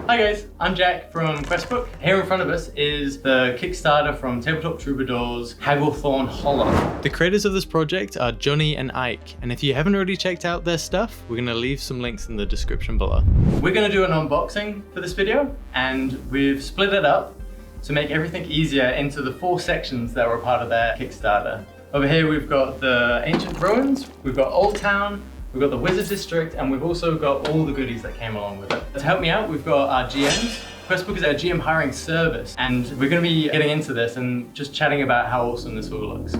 Hi guys, I'm Jack from Questbook. Here in front of us is the Kickstarter from Tabletop Troubadour's Hagglethorn Hollow. The creators of this project are Johnny and Ike, and if you haven't already checked out their stuff, we're gonna leave some links in the description below. We're gonna do an unboxing for this video, and we've split it up to make everything easier into the 4 sections that were part of their Kickstarter. Over here we've got the Ancient Ruins, we've got Old Town, we've got the Wizard District, and we've also got all the goodies that came along with it. To help me out, we've got our GMs. Questbook is our GM hiring service, and we're gonna be getting into this and just chatting about how awesome this all looks.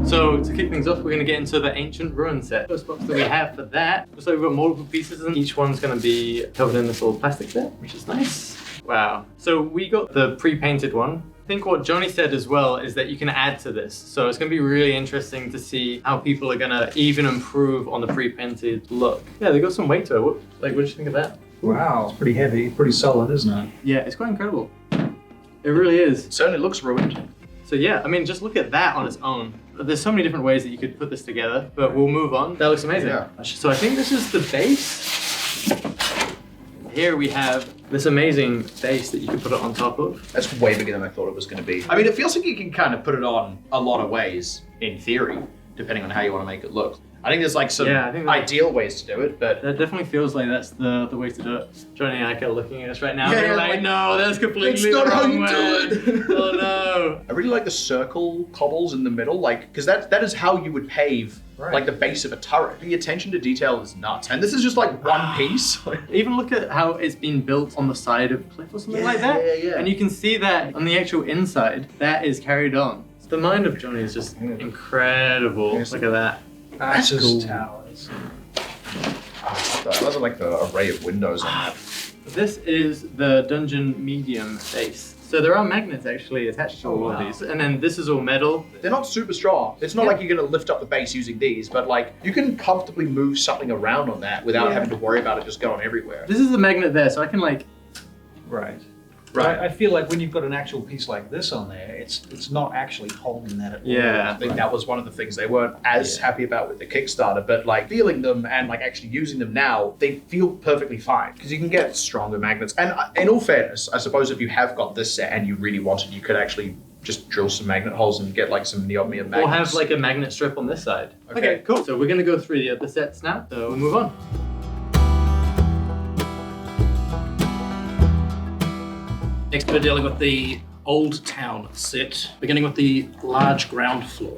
So to kick things off, we're gonna get into the Ancient Ruin set. First box that we have for that, looks like we've got multiple pieces, and each one's gonna be covered in this little plastic set, which is nice. Wow. So we got the pre-painted one. I think what Johnny said as well is that you can add to this. So it's gonna be really interesting to see how people are gonna even improve on the pre-painted look. Yeah, they got some weight to it. What do you think of that? Wow, it's pretty heavy, pretty solid, isn't it? Yeah, it's quite incredible. It really is. It certainly looks ruined. So yeah, I mean, just look at that on its own. There's so many different ways that you could put this together, but we'll move on. That looks amazing. Yeah. So I think this is the base. Here we have this amazing base that you can put it on top of. That's way bigger than I thought it was going to be. I mean, it feels like you can kind of put it on a lot of ways, in theory, depending on how you want to make it look. I think there's like some ideal ways to do it, but... That definitely feels like that's the way to do it. Johnny and Ike are looking at us right now. Yeah, they're like, no, that's completely the wrong way. That's not how you do it. Oh no. I really like the circle cobbles in the middle, like, because that is how you would pave like the base of a turret. The attention to detail is nuts. And this is just like one piece. Even look at how it's been built on the side of a cliff or something like that. Yeah. And you can see that on the actual inside, that is carried on. The mind of Johnny is just incredible. Look at that. That's cool. Towers. I love like the array of windows on that. This is the dungeon medium base. So there are magnets actually attached to all of these. And then this is all metal. They're not super strong. It's not like you're gonna lift up the base using these, but like you can comfortably move something around on that without having to worry about it just going everywhere. This is the magnet there, so I can like... Right. I feel like when you've got an actual piece like this on there, it's not actually holding that at all. Yeah. I think that was one of the things they weren't as happy about with the Kickstarter, but like feeling them and like actually using them now, they feel perfectly fine because you can get stronger magnets. And in all fairness, I suppose if you have got this set and you really wanted, you could actually just drill some magnet holes and get like some neodymium magnets. Or have like a magnet strip on this side. Okay, cool. So we're gonna go through the other sets now, so we'll move on. Next, we're dealing with the Old Town set, beginning with the large ground floor.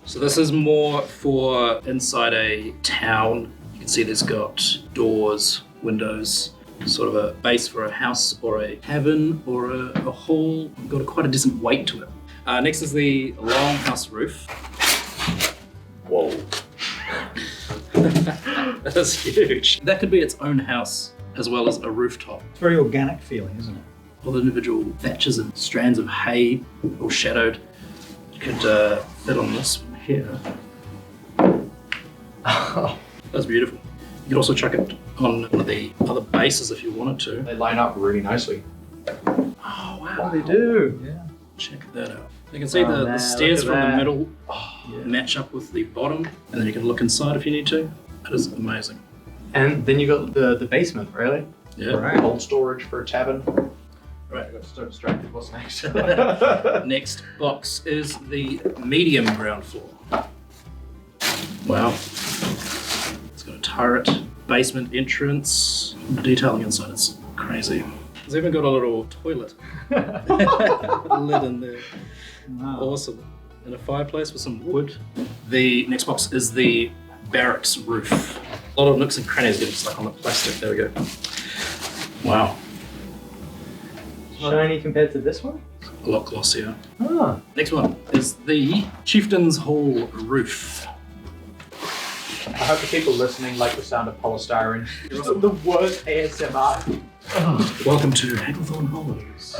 So this is more for inside a town. You can see there's got doors, windows, sort of a base for a house or a cabin or a hall. Got quite a decent weight to it. Next is the longhouse roof. Whoa. That's huge. That could be its own house, as well as a rooftop. It's very organic feeling, isn't it? All the individual thatches and strands of hay, all shadowed. You could fit on this one here. That's beautiful. You could also chuck it on one of the other bases if you wanted to. They line up really nicely. Oh wow, they do. Yeah. Check that out. You can see the stairs from the middle match up with the bottom, and then you can look inside if you need to. That is amazing. And then you got the basement, really? Yeah. Right. Cold storage for a tavern. Right. I got so distracted. What's next? Next box is the medium ground floor. Wow. It's got a turret, basement entrance. The detailing inside is crazy. It's even got a little toilet lid in there. Wow. Awesome. And a fireplace with some wood. The next box is the barracks roof. A lot of nooks and crannies getting stuck on the plastic. There we go. Wow. Shiny compared to this one? A lot glossier. Ah. Next one is the Chieftain's Hall roof. I hope the people listening like the sound of polystyrene. It's the worst ASMR. Welcome to Hagglethorn Hollow's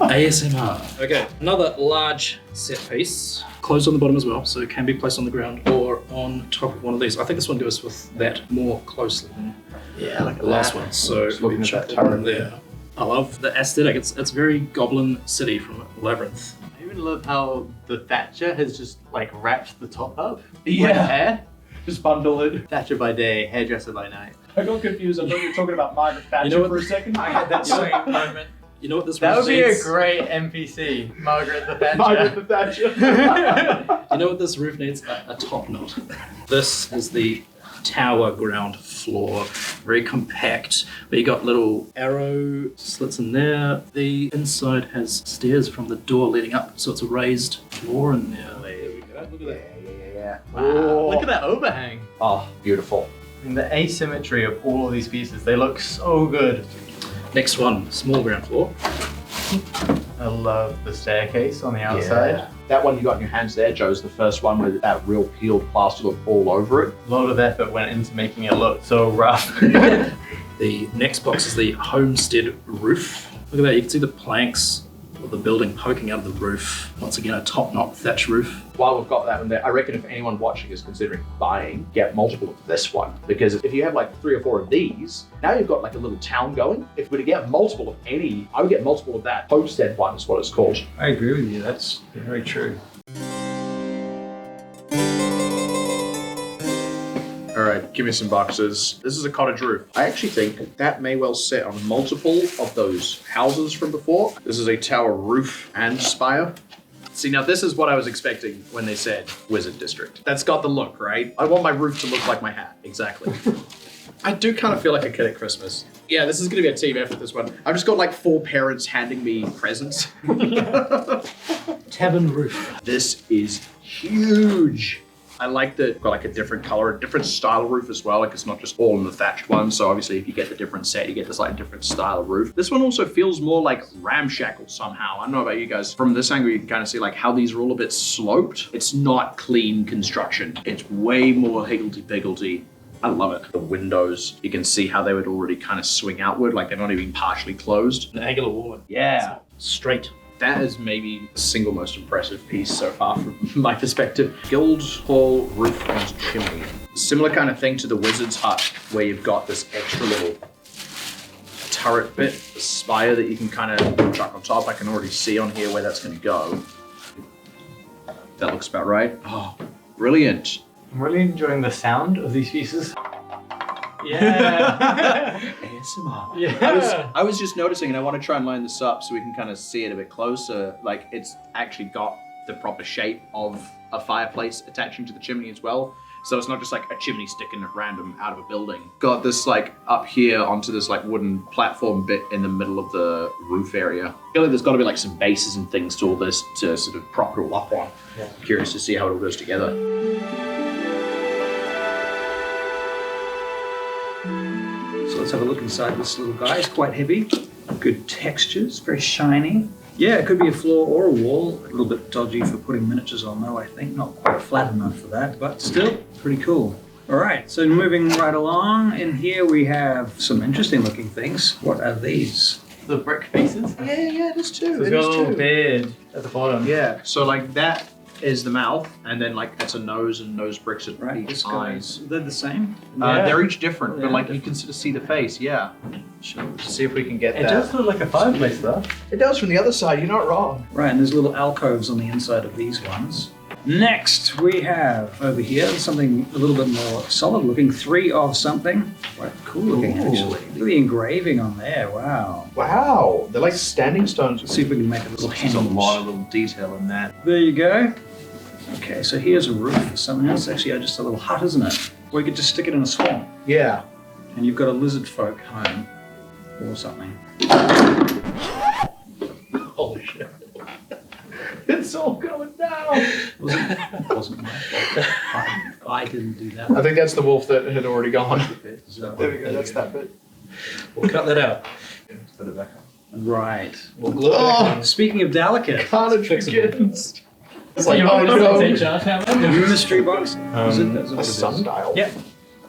ASMR. Okay, another large set piece, closed on the bottom as well, so it can be placed on the ground or on top of one of these. I think this one goes with that more closely than like the last one. So looking at that turret there. I love the aesthetic. It's very Goblin City from Labyrinth. I even love how the Thatcher has just like wrapped the top up. Yeah. Like hair. Just bundle it. Thatcher by day, hairdresser by night. I got confused. I thought you were talking about Margaret Thatcher You know what- for a second. I had that same moment. You know what this That roof would be a needs? great NPC, Margaret the Thatcher. Margaret the Thatcher. You know what this roof needs? A top knot. This is the tower ground floor. Very compact. But you got little arrow slits in there. The inside has stairs from the door leading up, so it's a raised floor in there. There we go. Look at that. Yeah. Wow, look at that overhang. Oh, beautiful. And the asymmetry of all of these pieces, they look so good. Next one, small ground floor. I love the staircase on the outside. Yeah. That one you got in your hands there, Joe, is the first one with that real peeled plaster look all over it. A lot of effort went into making it look so rough. The next box is the homestead roof. Look at that, you can see the planks of the building poking out of the roof. Once again, a top knot thatch roof. While we've got that one there, I reckon if anyone watching is considering buying, get multiple of this one. Because if you have like 3 or 4 of these, now you've got like a little town going. If we were to get multiple of any, I would get multiple of that. Homestead one is what it's called. I agree with you. That's very true. All right, give me some boxes. This is a cottage roof. I actually think that may well sit on multiple of those houses from before. This is a tower roof and spire. See, now this is what I was expecting when they said Wizard District. That's got the look, right? I want my roof to look like my hat. Exactly. I do kind of feel like a kid at Christmas. Yeah, this is going to be a team effort, this one. I've just got like 4 parents handing me presents. Tavern roof. This is huge. I like that got like a different color, a different style of roof as well. Like it's not just all in the thatched one. So obviously if you get the different set, you get this like different style of roof. This one also feels more like ramshackle somehow. I don't know about you guys. From this angle, you can kind of see like how these are all a bit sloped. It's not clean construction. It's way more higgledy-piggledy. I love it. The windows, you can see how they would already kind of swing outward, like they're not even partially closed. An angular wall. Yeah. Straight. That is maybe the single most impressive piece so far from my perspective. Guildhall roof and chimney. Similar kind of thing to the Wizard's Hut, where you've got this extra little turret bit, the spire that you can kind of chuck on top. I can already see on here where that's going to go. That looks about right. Oh, brilliant. I'm really enjoying the sound of these pieces. Yeah. ASMR. Yeah. I was just noticing, and I want to try and line this up so we can kind of see it a bit closer. Like it's actually got the proper shape of a fireplace attaching to the chimney as well. So it's not just like a chimney sticking at random out of a building. Got this like up here onto this like wooden platform bit in the middle of the roof area. I feel like there's got to be like some bases and things to all this to sort of prop it all up on. Yeah. Curious to see how it all goes together. So let's have a look inside this little guy. It's quite heavy. Good textures, very shiny. Yeah, it could be a floor or a wall. A little bit dodgy for putting miniatures on though, I think. Not quite flat enough for that, but still pretty cool. All right, so moving right along, in here we have some interesting looking things. What are these? The brick faces. Yeah, it is too. So it's got a little beard at the bottom. Yeah, so like that is the mouth, and then like it's a nose and nose bricks at Right, each this eyes. guy's, they're the same? Yeah. They're each different, but Yeah. like you can sort of see the face, yeah. Sure. See if we can get It does look like a fireplace though. It does from the other side, you're not wrong. Right, and there's little alcoves on the inside of these ones. Next, we have over here something a little bit more solid looking. 3 of something. Quite cool looking, Ooh. actually. Look at the engraving on there. Wow. Wow, they're like standing stones. Let's see if we can make a little There's hinge. a lot of little detail in that. There you go. Okay, so here's a roof for something else. Actually, just a little hut, isn't it? Or you could just stick it in a swamp, Yeah. and you've got a lizard folk home or something. Holy shit. It's all going down. Wasn't my fault. I didn't do that. I think that's the wolf that had already gone. So, There we go, that's that bit. We'll cut that out. Put it back up. right. We'll glue it Oh. back on. Speaking of delicate, Carnage Fixable. begins. It's So like, you oh want to no. take charge now? mystery box. Is it? That's what A it is. sundial. Yep.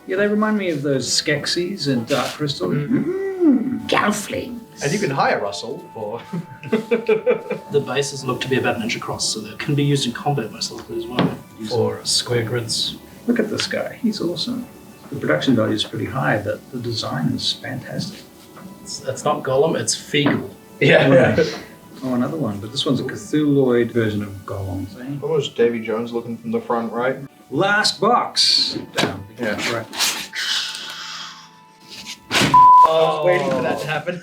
Yeah, they remind me of those Skeksis and Dark Crystal. Gelflings. And you can hire Russell for... The bases look to be about an inch across, so they can be used in combat most likely as well. For square grids. Look at this guy. He's awesome. The production value is pretty high, but the design is fantastic. It's not Gollum, it's Feegle. Yeah. Oh, another one, but this one's a Cthulhuoid version of golems, eh? Almost Davy Jones looking from the front, right? Last box. Down. Yeah. Right. I was waiting for that to happen.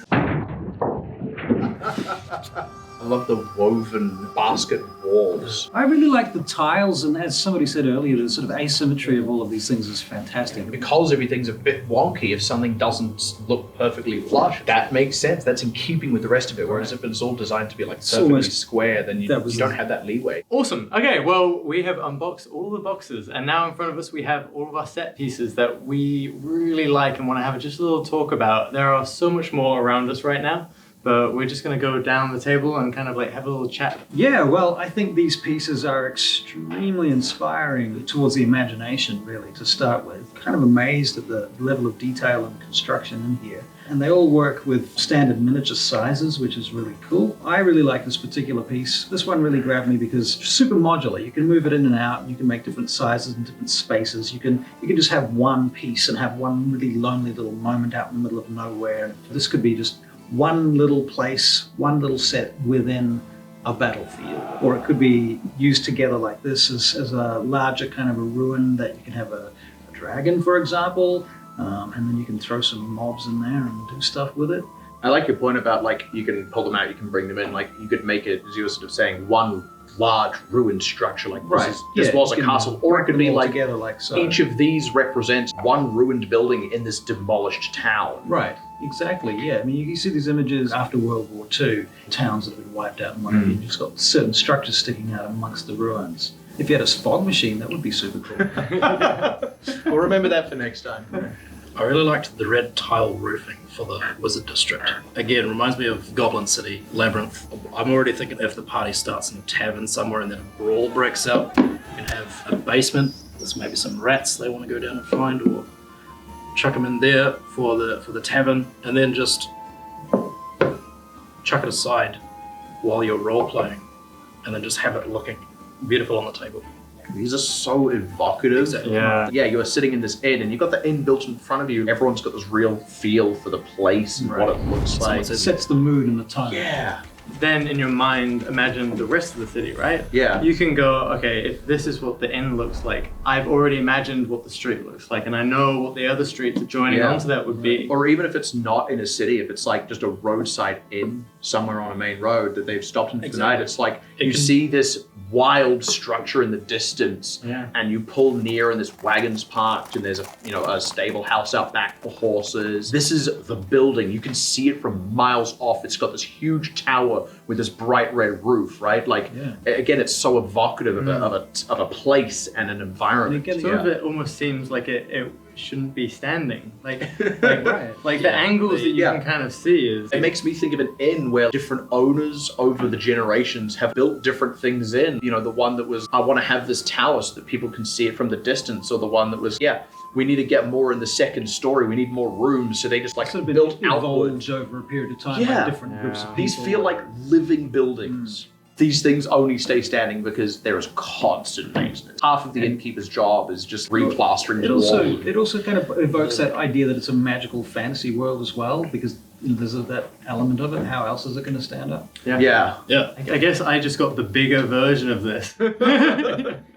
I love the woven basket walls. I really like the tiles, and as somebody said earlier, the sort of asymmetry of all of these things is fantastic. Because everything's a bit wonky, if something doesn't look perfectly flush, that makes sense. That's in keeping with the rest of it. Whereas if it's all designed to be like perfectly almost- square, then you don't have that leeway. Awesome. Okay, well, we have unboxed all the boxes, and now in front of us we have all of our set pieces that we really like and want to have just a little talk about. There are so much more around us right now, but we're just going to go down the table and kind of like have a little chat. Yeah, well, I think these pieces are extremely inspiring towards the imagination, really, to start with. Kind of amazed at the level of detail and construction in here. And they all work with standard miniature sizes, which is really cool. I really like this particular piece. This one really grabbed me because it's super modular. You can move it in and out, and you can make different sizes and different spaces. You can just have one piece and have one really lonely little moment out in the middle of nowhere. This could be just one little place, one little set within a battlefield. Or it could be used together like this as a larger kind of a ruin that you can have a dragon, for example, and then you can throw some mobs in there and do stuff with it. I like your point about like you can pull them out, you can bring them in. Like you could make it, as you were sort of saying, one large ruined structure. Like this was a castle, or it could be like together like so. Each of these represents one ruined building in this demolished town. Right, exactly, yeah. I mean, you see these images after World War II, towns that have been wiped out and whatnot. You've just got certain structures sticking out amongst the ruins. If you had a fog machine, that would be super cool. We'll remember that for next time. I really liked the red tile roofing for the Wizard District. Again, reminds me of Goblin City, Labyrinth. I'm already thinking if the party starts in a tavern somewhere and then a brawl breaks out, you can have a basement. There's maybe some rats they want to go down and find, or chuck them in there for the tavern, and then just chuck it aside while you're role playing, and then just have it looking beautiful on the table. These are so evocative. Exactly. Yeah. Yeah, you are sitting in this inn and you've got the inn built in front of you. Everyone's got this real feel for the place and what it looks like. It sets the mood and the tone. Yeah. Then in your mind, imagine the rest of the city, right? Yeah. You can go, okay, if this is what the inn looks like, I've already imagined what the street looks like, and I know what the other streets adjoining onto that would be. Or even if it's not in a city, if it's like just a roadside inn somewhere on a main road that they've stopped in for the night, it's like you see this wild structure in the distance, and you pull near and this wagon's parked and there's a stable house out back for horses. This is the building. You can see it from miles off. It's got this huge tower with this bright red roof, right? Like again, it's so evocative of a place and an environment. Some of it almost seems like it shouldn't be standing. Like the angles that you can kind of see is... It makes me think of an inn where different owners over the generations have built different things in. You know, the one that was, I want to have this tower so that people can see it from the distance, or the one that was, we need to get more in the second story. We need more rooms. So they just like sort of built evolved over a period of time by different groups of people. These feel like living buildings. These things only stay standing because there is constant maintenance. Half of the innkeeper's job is just replastering the wall. It also kind of evokes that idea that it's a magical fantasy world as well, because there's that element of it. How else is it going to stand up? Yeah. I guess I just got the bigger version of this.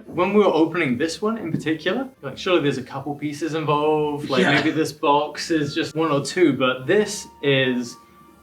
When we were opening this one in particular, like surely there's a couple pieces involved, like maybe this box is just one or two, but this is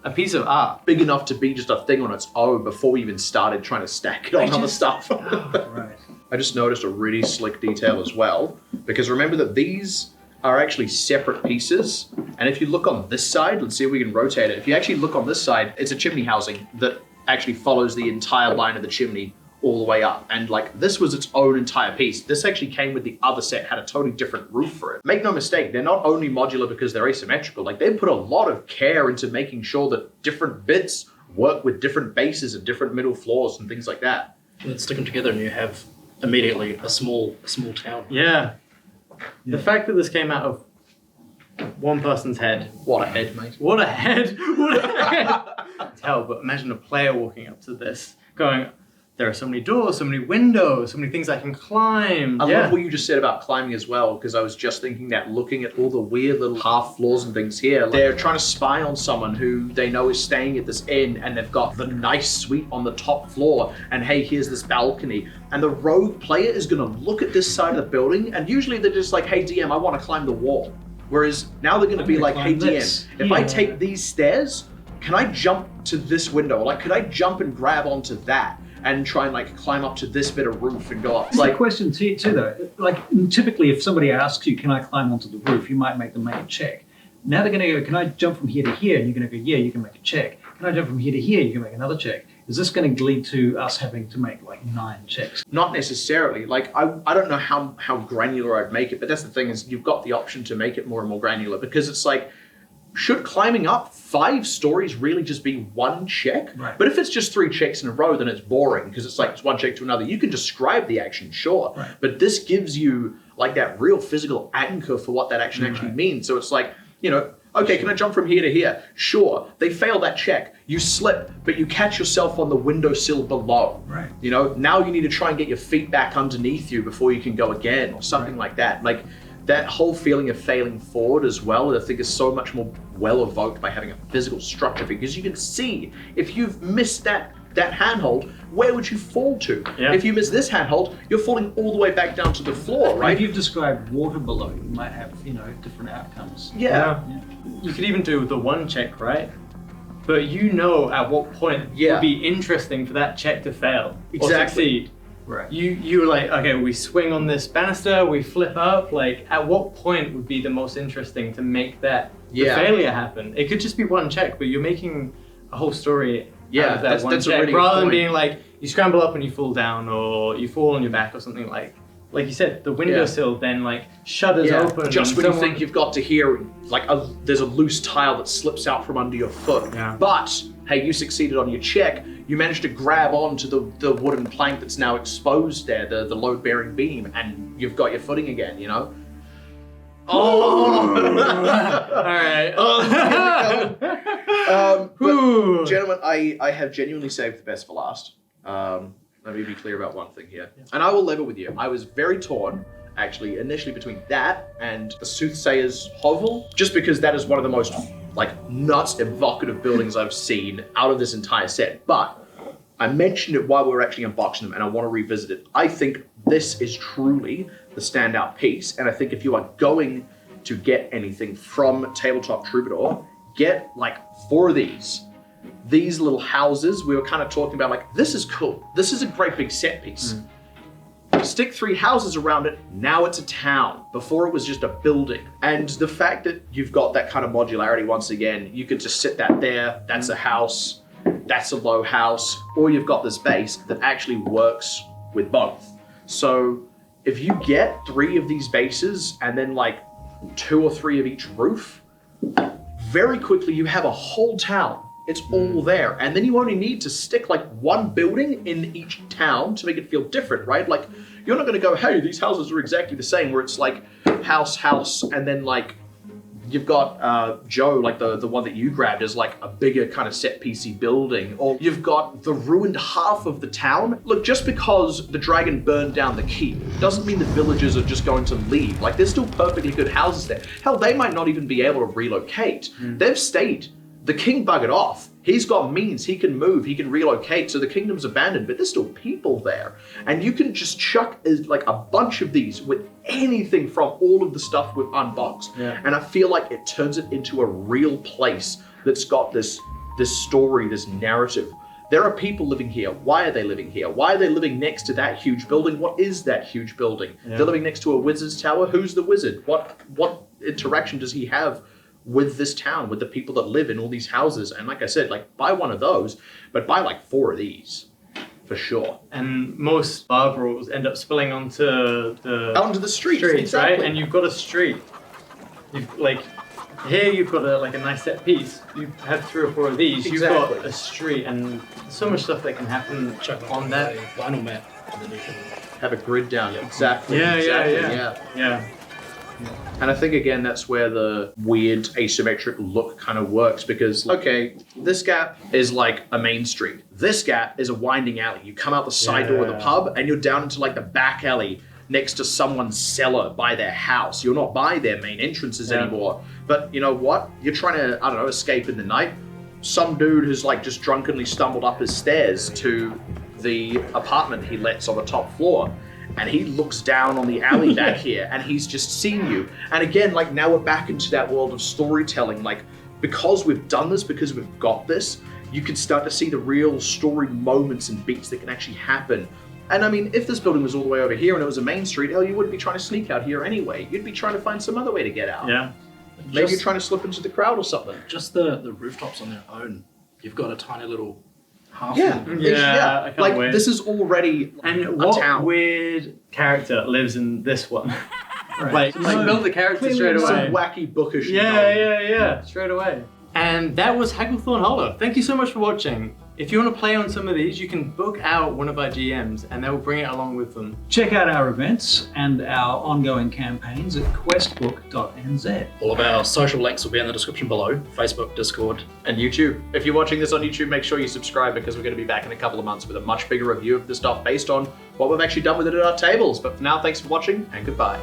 a piece of art. Big enough to be just a thing on its own before we even started trying to stack it on other stuff. Right. I just noticed a really slick detail as well, because remember that these are actually separate pieces. And if you look on this side, let's see if we can rotate it. If you actually look on this side, it's a chimney housing that actually follows the entire line of the chimney all the way up. And like this was its own entire piece. This actually came with the other set, had a totally different roof for it. Make no mistake, they're not only modular because they're asymmetrical, like they put a lot of care into making sure that different bits work with different bases and different middle floors and things like that. Let's stick them together and you have immediately a small town. Yeah. The fact that this came out of one person's head. What a head, mate. What a head. What a head. Tell, but imagine a player walking up to this going, there are so many doors, so many windows, so many things I can climb. I love what you just said about climbing as well, because I was just thinking that looking at all the weird little half floors and things here, like they're trying to spy on someone who they know is staying at this inn, and they've got the nice suite on the top floor, and hey, here's this balcony. And the rogue player is gonna look at this side of the building, and usually they're just like, hey DM, I wanna climb the wall. Whereas now they're gonna be like, hey DM, if I take these stairs, can I jump to this window? Like, could I jump and grab onto that? And try and like climb up to this bit of roof and go up. It's like a question too though. Like typically if somebody asks you, can I climb onto the roof? You might make them make a check. Now they're gonna go, can I jump from here to here? And you're gonna go, yeah, you can make a check. Can I jump from here to here? You can make another check. Is this gonna lead to us having to make like 9 checks? Not necessarily. Like I don't know how granular I'd make it, but that's the thing is you've got the option to make it more and more granular, because it's like, should climbing up 5 stories really just be 1 check? Right. But if it's just 3 checks in a row, then it's boring, because it's like it's 1 check to another. You can describe the action, sure. Right. But this gives you like that real physical anchor for what that action actually means. So it's like, you know, okay, can I jump from here to here? Sure. They fail that check. You slip, but you catch yourself on the windowsill below. Right. You know, now you need to try and get your feet back underneath you before you can go again, or something like that. Like, that whole feeling of failing forward as well, I think is so much more well evoked by having a physical structure, because you can see if you've missed that handhold, where would you fall to? Yeah. If you miss this handhold, you're falling all the way back down to the floor, right? If you've described water below, you might have, you know, different outcomes. Yeah. You could even do the 1 check, right? But you know at what point would be interesting for that check to fail or succeed. Right. You were like, okay, we swing on this banister, we flip up. Like, at what point would be the most interesting to make that the failure happen? It could just be 1 check, but you're making a whole story out of that 1 check, really rather than being like, you scramble up and you fall down, or you fall on your back, or something like you said, the windowsill then like shudders open. Just when you think you've got to hear, like there's a loose tile that slips out from under your foot. Yeah. But hey, you succeeded on your check. You managed to grab onto the wooden plank that's now exposed there, the load-bearing beam, and you've got your footing again, you know? Oh! All right. But, gentlemen, I have genuinely saved the best for last. Let me be clear about one thing here. And I will level with you. I was very torn, actually, initially between that and the Soothsayer's Hovel, just because that is one of the most like nuts evocative buildings I've seen out of this entire set. But I mentioned it while we were actually unboxing them, and I want to revisit it. I think this is truly the standout piece, and I think if you are going to get anything from Tabletop Troubadour, get like 4 of these. These little houses, we were kind of talking about, like, this is cool. This is a great big set piece. Stick 3 houses around it, now it's a town. Before it was just a building. And the fact that you've got that kind of modularity, once again, you could just sit that there, that's a house, that's a low house, or you've got this base that actually works with both. So if you get 3 of these bases and then like 2 or 3 of each roof, very quickly you have a whole town. It's all there. And then you only need to stick like 1 building in each town to make it feel different, right? Like, you're not gonna go, hey, these houses are exactly the same, where it's like house, and then like, you've got Joe, like the one that you grabbed, is like a bigger kind of set piecey building. Or you've got the ruined half of the town. Look, just because the dragon burned down the keep doesn't mean the villagers are just going to leave. Like, there's still perfectly good houses there. Hell, they might not even be able to relocate. They've stayed. The king buggered off. He's got means, he can move, he can relocate, so the kingdom's abandoned, but there's still people there. And you can just chuck like a bunch of these with anything from all of the stuff we've unboxed. And I feel like it turns it into a real place that's got this story, this narrative. There are people living here. Why are they living here? Why are they living next to that huge building? What is that huge building? They're living next to a wizard's tower. Who's the wizard? What interaction does he have with this town, with the people that live in all these houses? And like I said, like, buy 1 of those, but buy like 4 of these for sure. And most bar brawls end up spilling onto the streets, right? And you've got a street. You've like, here you've got a nice set piece. You have 3 or 4 of these. You've got a street, and so much stuff that can happen on that vinyl map. Have a grid down. Exactly. Yeah. And I think again that's where the weird asymmetric look kind of works, because okay, this gap is like a main street. This gap is a winding alley. You come out the side door of the pub and you're down into like the back alley next to someone's cellar by their house. You're not by their main entrances anymore. But you know what? You're trying to, I don't know, escape in the night. Some dude who's like just drunkenly stumbled up his stairs to the apartment he lets on the top floor. And he looks down on the alley back here and he's just seen you. And again, like now we're back into that world of storytelling. Like because we've done this, because we've got this, you can start to see the real story moments and beats that can actually happen. And I mean, if this building was all the way over here and it was a main street, hell, you wouldn't be trying to sneak out here anyway. You'd be trying to find some other way to get out. Yeah. Maybe you're trying to slip into the crowd or something. Just the rooftops on their own. You've got a tiny little half. I can't like wait. this is already And a what town. weird character lives in this one? Right. Like build the character straight Some away. wacky bookish. Yeah, straight away. And that was Hagglethorn Hollow. Thank you so much for watching. If you want to play on some of these, you can book out one of our GMs and they will bring it along with them. Check out our events and our ongoing campaigns at questbook.nz. All of our social links will be in the description below. Facebook, Discord. And YouTube. If you're watching this on YouTube, make sure you subscribe because we're going to be back in a couple of months with a much bigger review of the stuff based on what we've actually done with it at our tables. But for now, thanks for watching and goodbye.